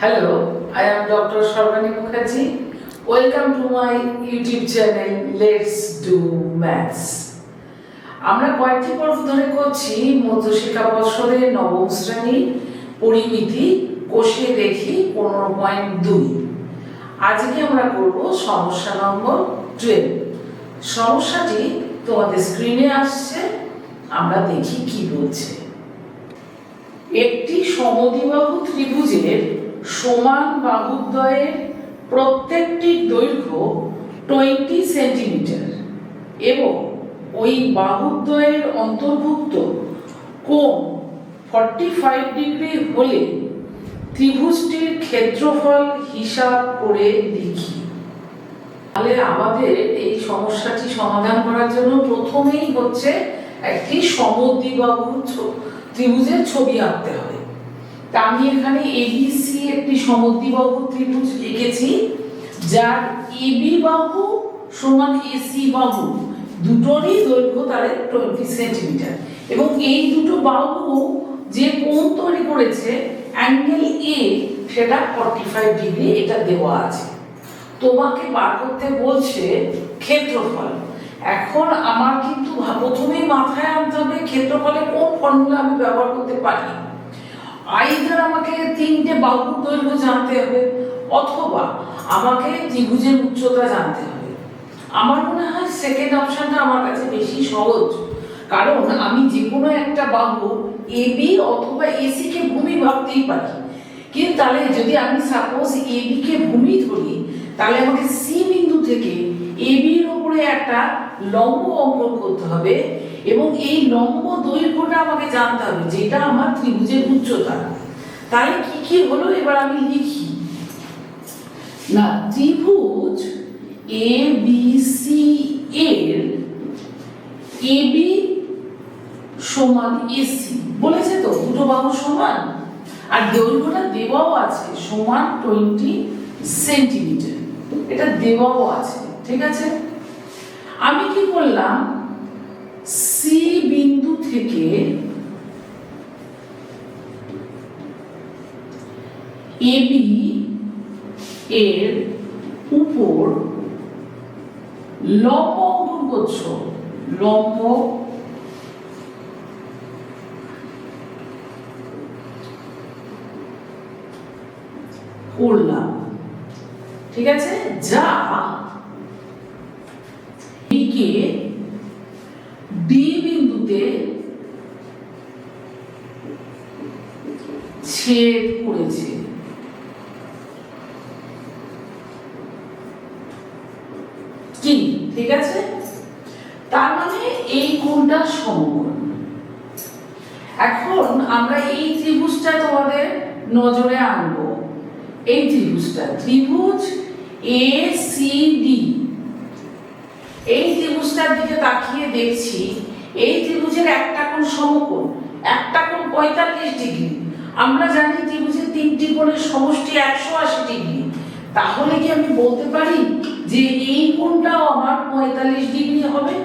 Hello, I am Dr. Sharvani Mukherjee. Welcome to my YouTube channel Let's Do Maths. আমরা কয়েকটি পর্ব ধরে করছি মধ্যশিক্ষা পর্ষদের নবম শ্রেণী পরিমিতি কষে দেখি 15.2। আজকে আমরা করব সমস্যা নম্বর 12। সমস্যাটি তোমাদের স্ক্রিনে আসছে, আমরা দেখি কি বলছে। একটি সমদ্বিবাহু ত্রিভুজের সমান বাহুদ্বয়ের প্রত্যেকটির দৈর্ঘ্য 20 সেন্টিমিটার এবং ওই বাহুদ্বয়ের অন্তর্ভুক্ত কোণ 45 ডিগ্রি হলে ত্রিভুজটির ক্ষেত্রফল হিসাব করে লিখি। তাহলে আমাদের এই সমস্যাটি সমাধান করার জন্য প্রথমেই হচ্ছে একটি সমদ্বিবাহু ত্রিভুজের ছবি আঁকতে হবে। তা আমি এখানে এবিসি একটি সমদ্বিবাহু ত্রিভুজ এঁকেছি, যার এবি বাহু সমান এসি বাহু দুটোরই দৈর্ঘ্য তাহলে 20 সেন্টিমিটার এবং এই দুটো বাহু যে কোণ তৈরি করেছে অ্যাঙ্গেল এ সেটা 45 ডিগ্রি, এটা দেওয়া আছে। তোমাকে বার করতে বলছে ক্ষেত্রফল। এখন আমার কিন্তু প্রথমেই মাথায় আনতে হবে ক্ষেত্রফলে কোন ফর্মুলা আমি ব্যবহার করতে পারি। আইদার আমাকে তিনটে বাহুর দৈর্ঘ্য জানতে হবে অথবা আমাকে ত্রিভুজের উচ্চতা জানতে হবে। আমার মনে হয় সেকেন্ড অপশনটা আমার কাছে বেশি সহজ, কারণ আমি যে কোনো একটা বাহু এবি অথবা এসি কে ভূমি ভাবতেই পারি। কিন্তু তাহলে যদি আমি সাপোজ এবি কে ভূমি ধরি, তাহলে আমাকে সি বিন্দু থেকে এবি এর উপরে একটা লম্ব অঙ্কন করতে হবে এবং এই লম্ব দৈর্ঘ্যটা আমাকে জানতে হবে, যেটা আমার ত্রিভুজের উচ্চতা। তাহলে কি কি হলো এবার আমি লিখি। না, ত্রিভুজ এ বি সি এর এবি সমান এসি বলেছে, তো দুটো বাহু সমান আর দৈর্ঘ্যটা দেওয়াও আছে সমান 20 সেন্টিমিটার, এটা দেওয়াও আছে। ঠিক আছে, আমি কি করলাম, সি বিন্দু থেকে এবি এর উপর লম্ব অঙ্কন করছো, লম্ব করলাম। ঠিক আছে, যা কে ডি বিন্দুতে ছেদ করেছে। কি ঠিক আছে, তার মানে এই কোণটা সমকোণ। এখন আমরা এই ত্রিভুজটা তোমাদের নজরে আনবো। এই ত্রিভুজটা ত্রিভুজ এ সি ডি, এই ত্রিভুজটার দিকে তাকিয়ে দেখছি এই ত্রিভুজের একটা কোণ সমকোণ, একটা কোণ 45 ডিগ্রি। আমরা জানি ত্রিভুজের তিনটি কোণের সমষ্টি 180 ডিগ্রি। তাহলে কি আমি বলতে পারি যে এই কোণটাও আমার 45 ডিগ্রি হবে?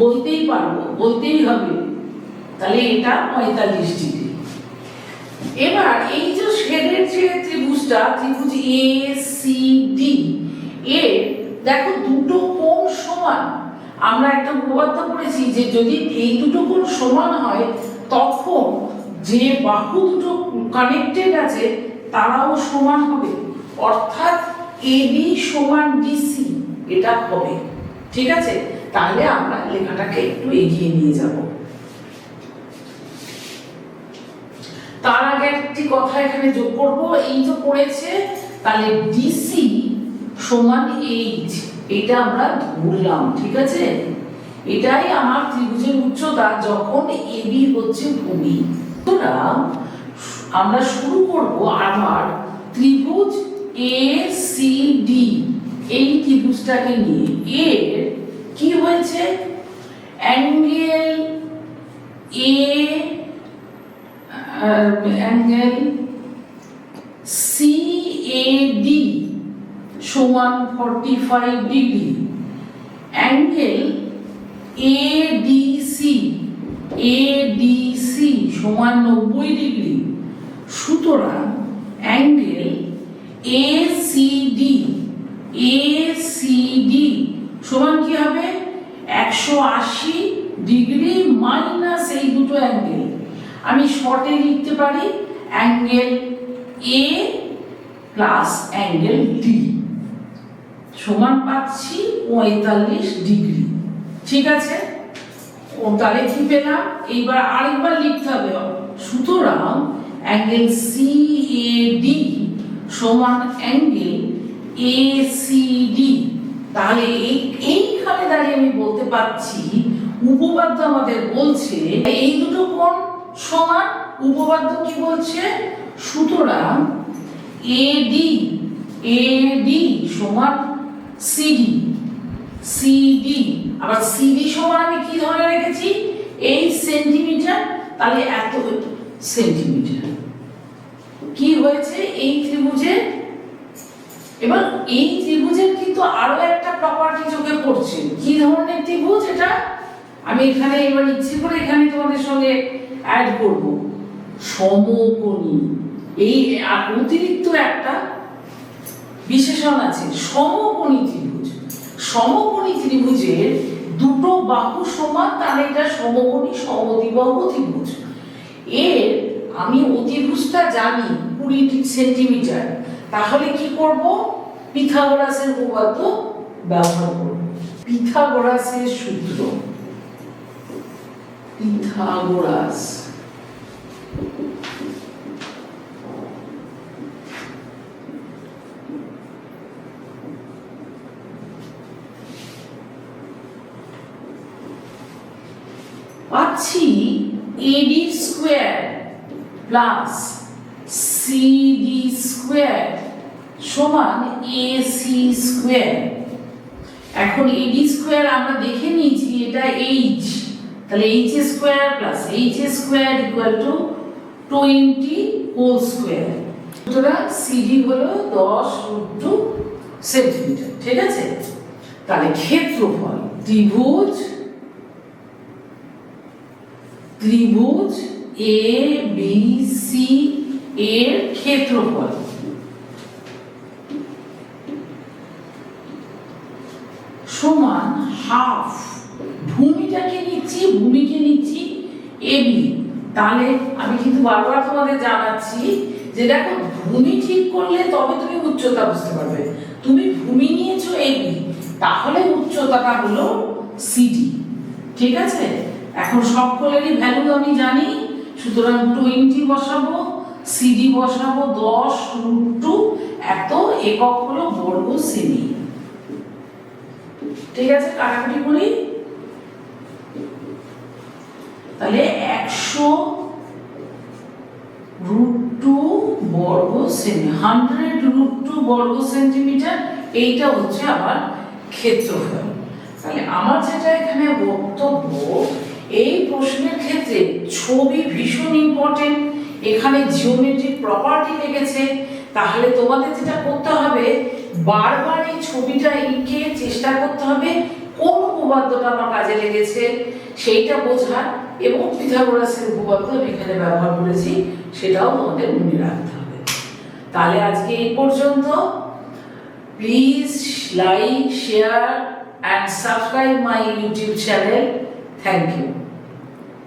বলতেই পারবো, বলতেই হবে। তাহলে এটা 45 ডিগ্রি। এবার এই যে শেডের যে ত্রিভুজটা, ত্রিভুজ এ সি ডি এর দেখো দুটো কোণ সমান। আমরা একটা উপপাদ্য পড়েছি যে যদি এই দুটো কোণ সমান হয় তখন যে বাহু দুটো কানেক্টেড আছে তারাও সমান হবে, অর্থাৎ এবি সমান ডিসি এটা হবে। ঠিক আছে, তাহলে আমরা লেখাটাকে একটু এগিয়ে নিয়ে যাব। তার আগে একটি কথা এখানে যোগ করব, এই তো পড়েছে, তাহলে ডিসি সমান এইচ, এটা আমরা ধরলাম। ঠিক আছে, এটাই আমার ত্রিভুজের উচ্চতা যখন এবি হচ্ছে ভূমি। সুতরাং আমরা শুরু করব আমার ত্রিভুজ এ সি ডি, এই ত্রিভুজটাকে নিয়ে। এর কি হয়েছে, angle A angle C A D সমান 45 ডিগ্রি, অ্যাঙ্গেল এডিসি সমান 90 ডিগ্রি। সুতরাং অ্যাঙ্গেল ACD সমান কি হবে 180 ডিগ্রি মাইনাস এই দুটো অ্যাঙ্গেল আমি শর্টে লিখতে পারি angle A plus angle D সমান পাচ্ছি 45 ডিগ্রি। ঠিক আছে, তাহলে কি পেলাম? এইবার আরেকবার লিখতে হবে। সুতরাং অ্যাঙ্গেল CAD সমান অ্যাঙ্গেল ACD। তাহলে এইখানে দাঁড়িয়ে আমি বলতে পারছি উপপাদ্য আমাদের বলছে এই দুটো কোণ সমান। উপপাদ্য কি বলছে? সুতরাং AD সমান CD আবার CD সমান আমি কি ধরে রেখেছি? 8 সেন্টিমিটার। তাহলে এত সেন্টিমিটার কি হয়েছে এই ত্রিভুজের। এবার এই ত্রিভুজের কিন্তু আরো একটা প্রপার্টি চোখে পড়ছে। কি ধরনের ত্রিভুজ এটা? আমি এখানে এবার ইচ্ছে করে এখানে তোমাদের সঙ্গে অ্যাড করব, সমকোণী। এই অতিরিক্ত একটা বিশেষণ আছে, সমকোণী ত্রিভুজ। সমকোণী ত্রিভুজের দুটো বাহু সমান, তাহলে এটা সমকোণী সমদ্বিবাহু ত্রিভুজ। এর আমি অতিভুজটা জানি 20 সেন্টিমিটার। তাহলে কি করব? পিথাগোরাসের উপপাদ্য ব্যবহার করব। পিথাগোরাসের সূত্র, পিথাগোরাস পাচ্ছি AD square plus CD square সমান AC স্কয়ার। এখন AD স্কয়ার আমরা দেখে নিয়েছি এটা H, তাহলে H square plus H square equal to 20 whole square. সুতরাং CD হলো 10√2 সেন্টিমিটার। ঠিক আছে, তাহলে ক্ষেত্রফল ত্রিভুজ ABC এর ক্ষেত্রফল সমান হাফ। ভূমিকে নিচ্ছি AB। তাহলে আমি কিন্তু বারবার তোমাদের জানাচ্ছি যে দেখো, ভূমি ঠিক করলে তবে তুমি উচ্চতা বুঝতে পারবে। তুমি ভূমি নিয়েছো AB, তাহলে উচ্চতাটা হলো CD। ঠিক আছে, এখন সকলেরই ভ্যালু আমি জানি। সুতরাং 20 বসাবো, CD বসাবো 10√2, এত একক হলো বর্গ সেমি। ঠিক আছে, কাটাকুটি করি। তাহলে 100√2 বর্গ সেমি, 100√2 বর্গ সেন্টিমিটার। এইটা হচ্ছে আমার ক্ষেত্রফল। তাহলে আমার যেটা এখানে বক্তব্য, এই প্রশ্নের ক্ষেত্রে ছবি ভীষণ ইম্পর্টেন্ট। এখানে জিওমেট্রিক প্রপার্টি লেগেছে। তাহলে তোমাদের যেটা করতে হবে, বারবার এই ছবিটা এঁকে চেষ্টা করতে হবে কোন উপপাদ্যটা আমার কাজে লেগেছে সেইটা বোঝার, এবং পিথাগোরাসের উপপাদ্য আমি এখানে ব্যবহার করেছি সেটাও তোমাদের মনে রাখতে হবে। তাহলে আজকে এই পর্যন্ত। Please like, share and subscribe my YouTube channel. Thank you.